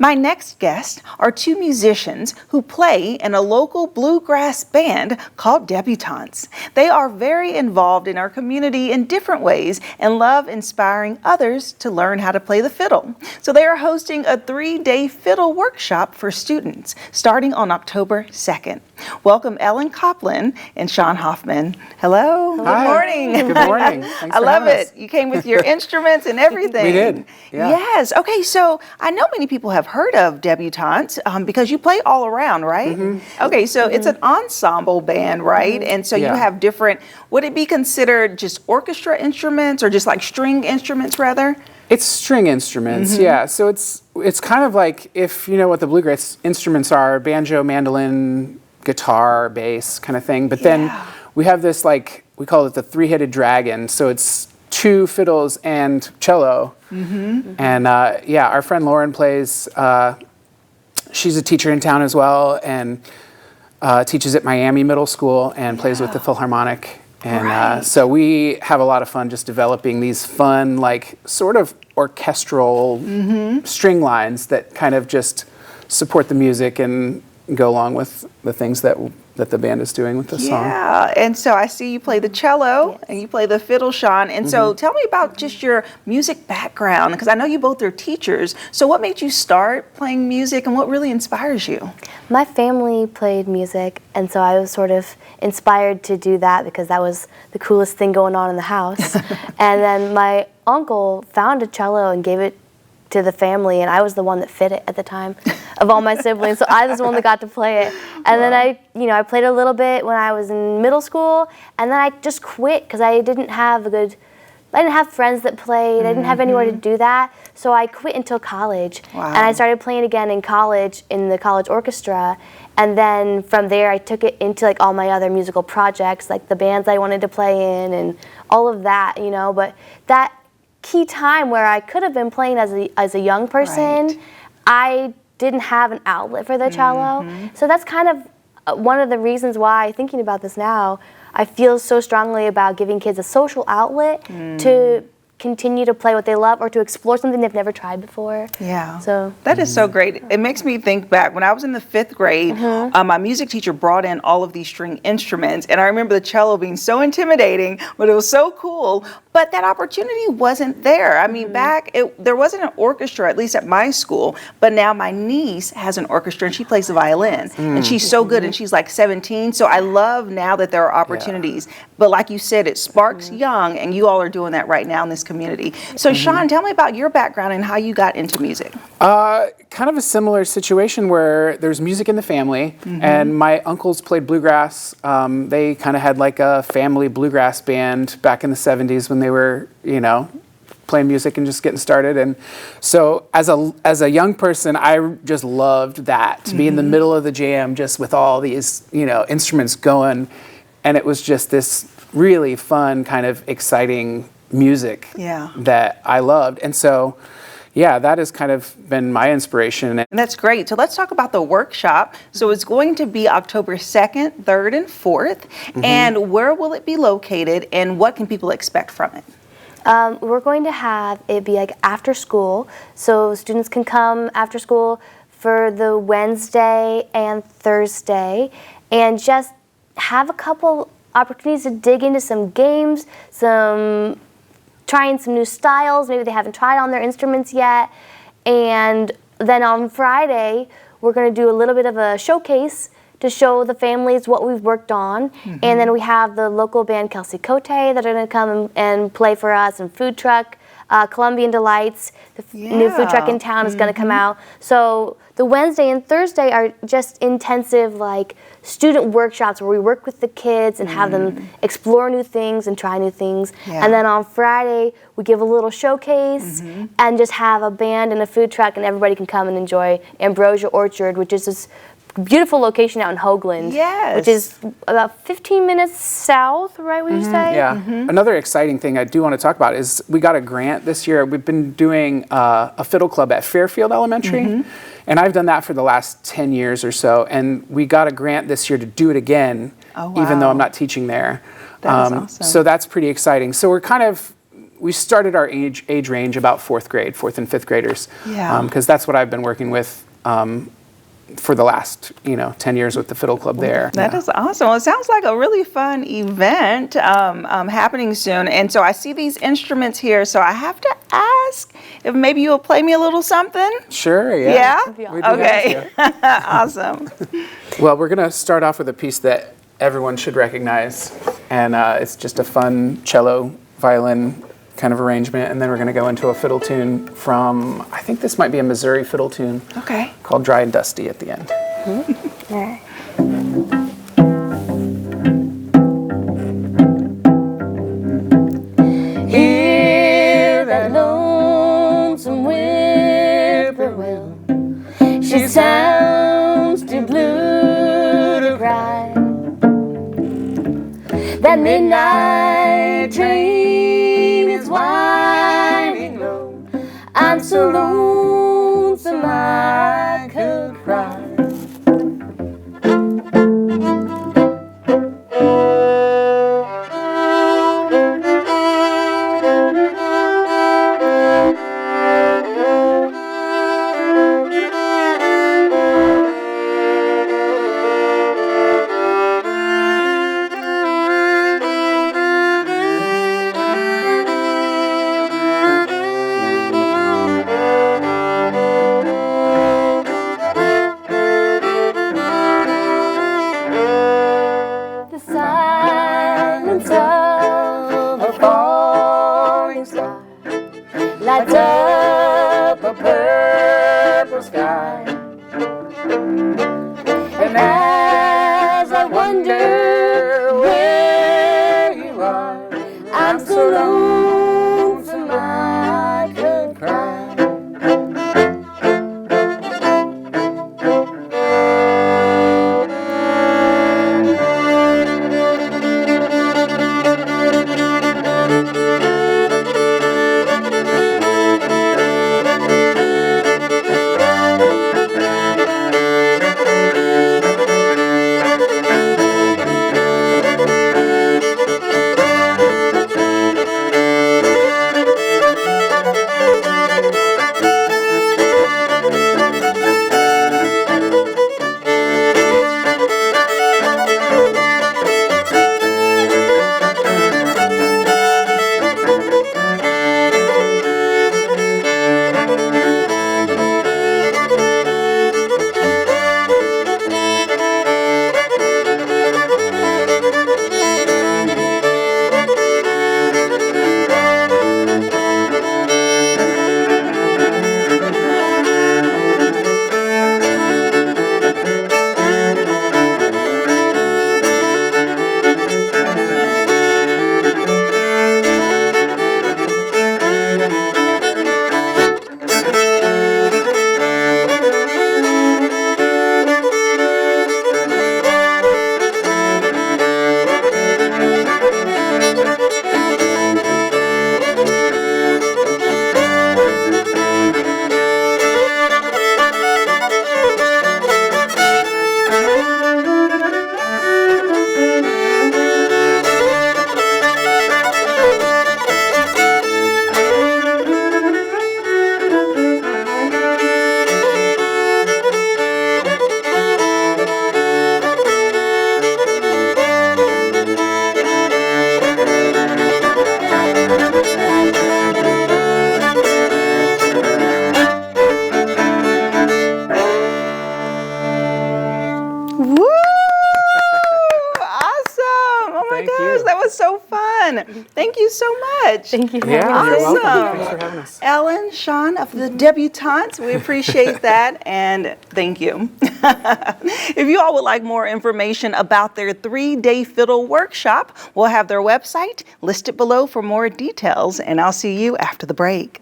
My next guests are two musicians who play in a local bluegrass band called Debutants. They are very involved in our community in different ways and love inspiring others to learn how to play the fiddle. So they are hosting a 3-day fiddle workshop for students starting on October 2nd. Welcome Ellen Coplin and Sean Hoffman. Hello. Hi. Good morning. Good morning. Thanks I for love having it. us. You came with your instruments and everything. We did. Yeah. Yes. Okay. So I know many people have heard of Debutants because you play all around, right? Mm-hmm. Okay. So it's an ensemble band, right? And so you Yeah. have different, would it be considered just orchestra instruments or just like string instruments rather? It's string instruments, yeah. So it's kind of like, if you know what the bluegrass instruments are, banjo, mandolin, guitar, bass kind of thing. But then we have this, like, we call it the three-headed dragon. So it's 2 fiddles and cello. And our friend Lauren plays, she's a teacher in town as well, and teaches at Miami Middle School and plays with the Philharmonic. And so we have a lot of fun just developing these fun, like, sort of orchestral string lines that kind of just support the music and go along with the things that the band is doing with the song. Yeah, and so I see you play the cello and you play the fiddle, Sean. And so tell me about just your music background, because I know you both are teachers. So what made you start playing music and what really inspires you? My family played music, and so I was sort of inspired to do that because that was the coolest thing going on in the house. And then my uncle found a cello and gave it to the family, and I was the one that fit it at the time of all my siblings, so I was the one that got to play it. And then I played a little bit when I was in middle school, and then I just quit because I didn't have friends that played. I didn't have anywhere to do that, so I quit until college. And I started playing again in college in the college orchestra, and then from there I took it into like all my other musical projects, like the bands I wanted to play in and all of that, but that key time where I could have been playing as a young person, I didn't have an outlet for the cello. So that's kind of one of the reasons why, thinking about this now, I feel so strongly about giving kids a social outlet to continue to play what they love or to explore something they've never tried before. Yeah. So that is so great. It makes me think back when I was in the 5th grade, my music teacher brought in all of these string instruments, and I remember the cello being so intimidating, but it was so cool. But that opportunity wasn't there. I mean, there wasn't an orchestra, at least at my school, but now my niece has an orchestra and she plays the violin, and she's so good, and she's like 17. So I love now that there are opportunities. But like you said, it sparks young, and you all are doing that right now in this community. So Sean, tell me about your background and how you got into music. Kind of a similar situation where there's music in the family, and my uncles played bluegrass. They kind of had like a family bluegrass band back in the 70s when they were, playing music and just getting started. And so as a young person, I just loved that, to be in the middle of the jam just with all these, instruments going. And it was just this really fun, kind of exciting music that I loved. And so, that has kind of been my inspiration. And that's great. So let's talk about the workshop. So it's going to be October 2nd, 3rd, and 4th. And where will it be located, and what can people expect from it? We're going to have it be like after school, so students can come after school for the Wednesday and Thursday and just have a couple opportunities to dig into some games, trying some new styles, maybe they haven't tried on their instruments yet. And then on Friday, we're going to do a little bit of a showcase to show the families what we've worked on. And then we have the local band Kelsey Cote that are going to come and play for us, and food truck, Colombian Delights, the new food truck in town is going to come out. So the Wednesday and Thursday are just intensive, like, student workshops where we work with the kids and have them explore new things and try new things. And then on Friday, we give a little showcase and just have a band and a food truck, and everybody can come and enjoy Ambrosia Orchard, which is this beautiful location out in Hoagland, which is about 15 minutes south, right, would you say? Yeah. Another exciting thing I do want to talk about is we got a grant this year. We've been doing a fiddle club at Fairfield Elementary, and I've done that for the last 10 years or so, and we got a grant this year to do it again, even though I'm not teaching there. That is awesome. So that's pretty exciting. So we're kind of we started our age range about fourth and fifth graders. Yeah. Because that's what I've been working with for the last 10 years with the Fiddle Club there. That is awesome. Well, it sounds like a really fun event happening soon. And so I see these instruments here, so I have to ask if maybe you'll play me a little something. Sure, yeah. Yeah? We'd be happy Okay. to. Awesome. Well, we're going to start off with a piece that everyone should recognize, and it's just a fun cello, violin kind of arrangement, and then we're going to go into a fiddle tune from, I think this might be a Missouri fiddle tune, Okay. called Dry and Dusty at the end. Yeah. Hear that lonesome whippoorwill, she sounds too blue to cry. That midnight train is winding low, I'm so lonesome I could cry. The silence of a falling star lights up a purple sky. And as I wonder where you are, I'm so lonesome I could cry. Thank you so much. Thank you for Yeah, having you're us. welcome. Thanks for having us. Ellen, Sean of the Debutants, we appreciate that and thank you. If you all would like more information about their 3-day fiddle workshop, we'll have their website listed below for more details, and I'll see you after the break.